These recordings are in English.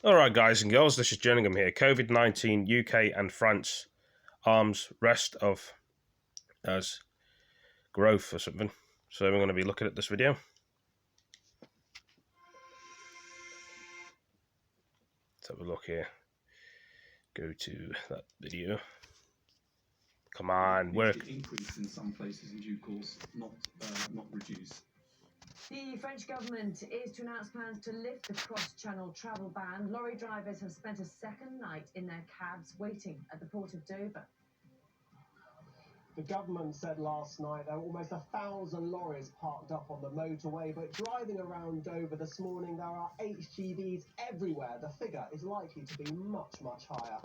Alright guys and girls, this is Jerningham here. COVID-19, UK and France arms rest of as growth or something. So we're going to be looking at this video. Let's have a look here. Go to that video. Come on, work. Increase in some places in due course, not reduce. The French government is to announce plans to lift the cross-channel travel ban. Lorry drivers have spent a second night in their cabs waiting at the port of Dover. The government said last night there were almost 1,000 lorries parked up on the motorway, but driving around Dover this morning there are HGVs everywhere. The figure is likely to be much, much higher.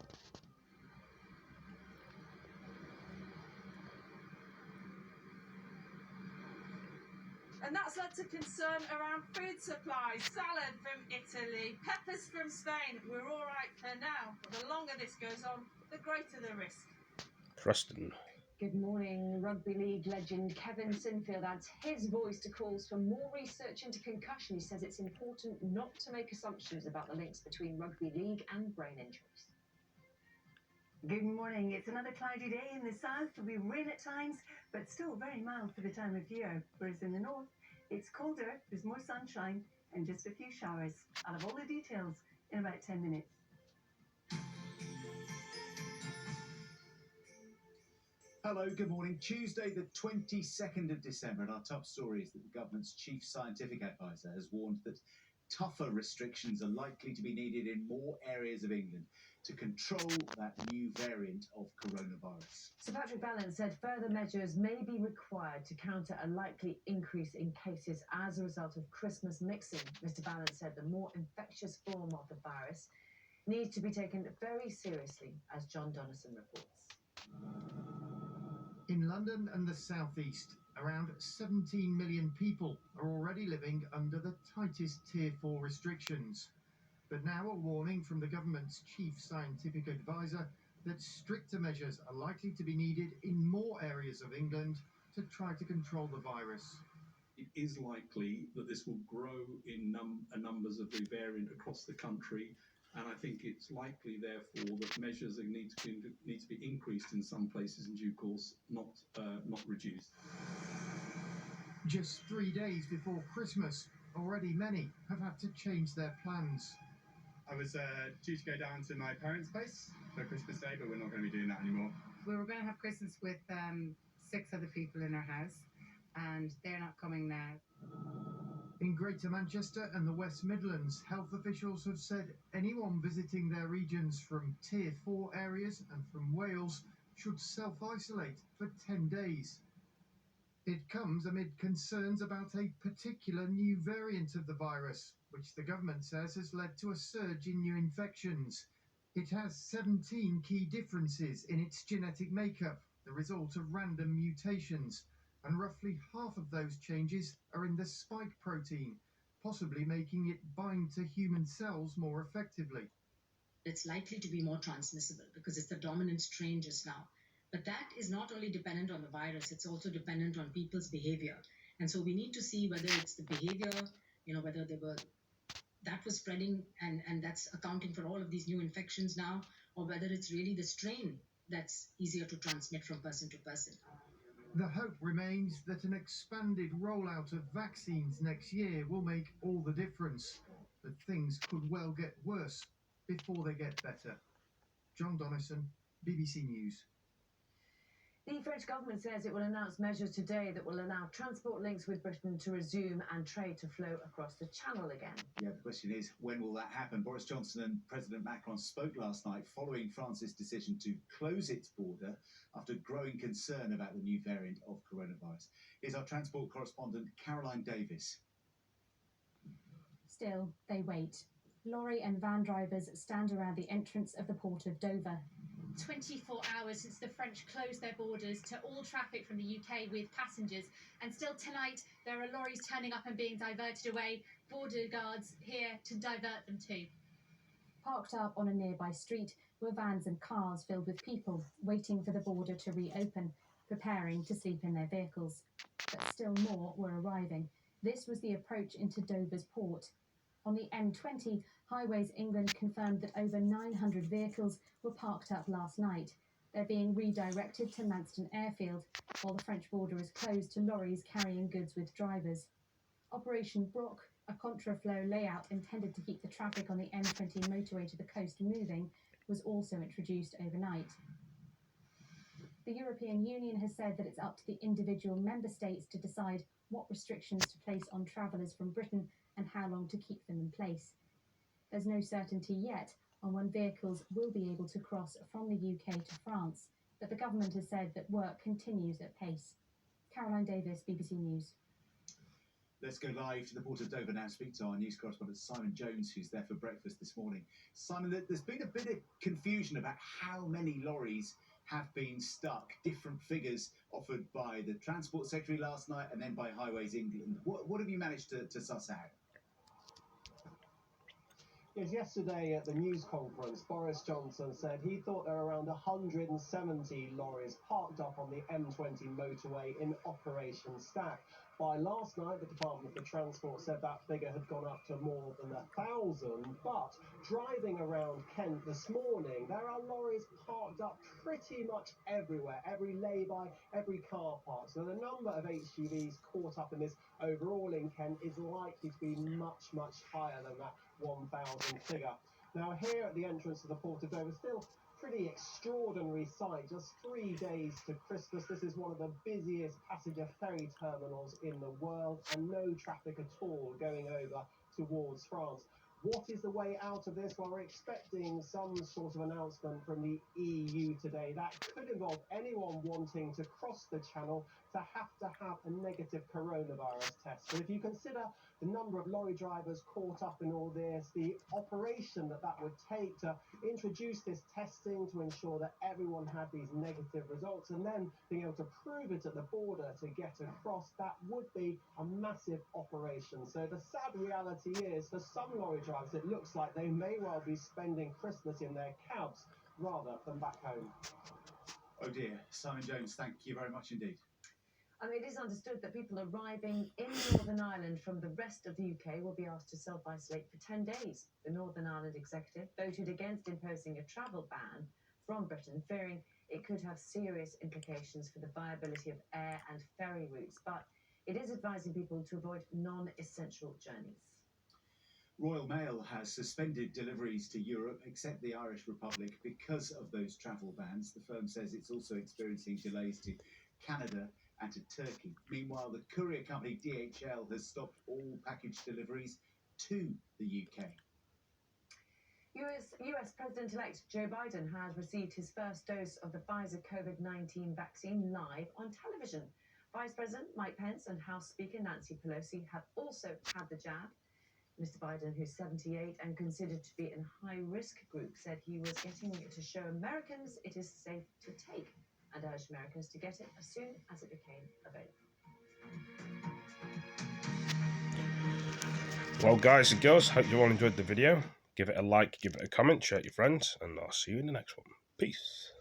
And that's led to concern around food supplies, salad from Italy, peppers from Spain. We're all right for now, but the longer this goes on, the greater the risk. Preston. Good morning. Rugby League legend Kevin Sinfield adds his voice to calls for more research into concussion. He says it's important not to make assumptions about the links between rugby league and brain injuries. Good morning. It's another cloudy day in the south. There'll be rain at times, but still very mild for the time of year. Whereas in the north, it's colder, there's more sunshine, and just a few showers. I'll have all the details in about 10 minutes. Hello, good morning. Tuesday, the 22nd of December, and our top story is that the government's chief scientific advisor has warned that tougher restrictions are likely to be needed in more areas of England to control that new variant of coronavirus. Sir Patrick Ballant said further measures may be required to counter a likely increase in cases as a result of Christmas mixing. Mr. Ballant said the more infectious form of the virus needs to be taken very seriously, as John Donnison reports. In London and the southeast, around 17 million people are already living under the tightest Tier 4 restrictions. But now a warning from the government's chief scientific advisor that stricter measures are likely to be needed in more areas of England to try to control the virus. It is likely that this will grow in numbers of the variant across the country, and I think it's likely, therefore, that measures need to be increased in some places in due course, not reduced. Just 3 days before Christmas, already many have had to change their plans. I was due to go down to my parents' place for Christmas Day, but we're not going to be doing that anymore. We were going to have Christmas with 6 other people in our house, and they're not coming now. In Greater Manchester and the West Midlands, health officials have said anyone visiting their regions from Tier 4 areas and from Wales should self-isolate for 10 days. It comes amid concerns about a particular new variant of the virus, which the government says has led to a surge in new infections. It has 17 key differences in its genetic makeup, the result of random mutations, and roughly half of those changes are in the spike protein, possibly making it bind to human cells more effectively. It's likely to be more transmissible because it's the dominant strain just now. But that is not only dependent on the virus, it's also dependent on people's behavior. And so we need to see whether it's the behavior, whether that was spreading and that's accounting for all of these new infections now, or whether it's really the strain that's easier to transmit from person to person. The hope remains that an expanded rollout of vaccines next year will make all the difference, but things could well get worse before they get better. John Donnison, BBC News. The French government says it will announce measures today that will allow transport links with Britain to resume and trade to flow across the Channel again. Yeah, the question is, when will that happen? Boris Johnson and President Macron spoke last night following France's decision to close its border after growing concern about the new variant of coronavirus. Here's our transport correspondent, Caroline Davis. Still, they wait. Lorry and van drivers stand around the entrance of the port of Dover. 24 hours since the French closed their borders to all traffic from the UK with passengers, and still tonight there are lorries turning up and being diverted away, border guards here to divert them too. Parked up on a nearby street were vans and cars filled with people waiting for the border to reopen, preparing to sleep in their vehicles. But still more were arriving. This was the approach into Dover's port. On the M20, Highways England confirmed that over 900 vehicles were parked up last night. They're being redirected to Manston Airfield, while the French border is closed to lorries carrying goods with drivers. Operation Brock, a contraflow layout intended to keep the traffic on the M20 motorway to the coast moving, was also introduced overnight. The European Union has said that it's up to the individual member states to decide what restrictions to place on travellers from Britain and how long to keep them in place. There's no certainty yet on when vehicles will be able to cross from the UK to France, but the government has said that work continues at pace. Caroline Davis, BBC News. Let's go live to the port of Dover now, speak to our news correspondent Simon Jones, who's there for breakfast this morning. Simon, there's been a bit of confusion about how many lorries have been stuck, different figures offered by the Transport Secretary last night and then by Highways England. What have you managed to suss out? Yes, yesterday at the news conference, Boris Johnson said he thought there were around 170 lorries parked up on the M20 motorway in Operation Stack. By last night, the Department for Transport said that figure had gone up to more than 1,000, but driving around Kent this morning, there are lorries parked up pretty much everywhere, every lay-by, every car park. So the number of HGVs caught up in this overall in Kent is likely to be much, much higher than that 1,000 figure. Now here at the entrance to the Port of Dover, still pretty extraordinary sight. Just 3 days to Christmas. This is one of the busiest passenger ferry terminals in the world, and no traffic at all going over towards France. What is the way out of this? Well, we're expecting some sort of announcement from the EU today. That could involve anyone wanting to cross the channel to have a negative coronavirus test. So if you consider the number of lorry drivers caught up in all this, the operation that would take to introduce this testing to ensure that everyone had these negative results, and then being able to prove it at the border to get across, that would be a massive operation. So the sad reality is, for some lorry drivers, it looks like they may well be spending Christmas in their cabs rather than back home. Oh dear. Simon Jones, thank you very much indeed. It is understood that people arriving in Northern Ireland from the rest of the UK will be asked to self-isolate for 10 days. The Northern Ireland Executive voted against imposing a travel ban from Britain, fearing it could have serious implications for the viability of air and ferry routes, but it is advising people to avoid non-essential journeys. Royal Mail has suspended deliveries to Europe, except the Irish Republic, because of those travel bans. The firm says it's also experiencing delays to Canada and to Turkey. Meanwhile, the courier company DHL has stopped all package deliveries to the UK. US President-elect Joe Biden has received his first dose of the Pfizer COVID-19 vaccine live on television. Vice President Mike Pence and House Speaker Nancy Pelosi have also had the jab. Mr. Biden, who's 78 and considered to be in high-risk group, said he was getting it to show Americans it is safe to take, and urged Americans to get it as soon as it became available. Well, guys and girls, hope you all enjoyed the video. Give it a like, give it a comment, share it with your friends, and I'll see you in the next one. Peace.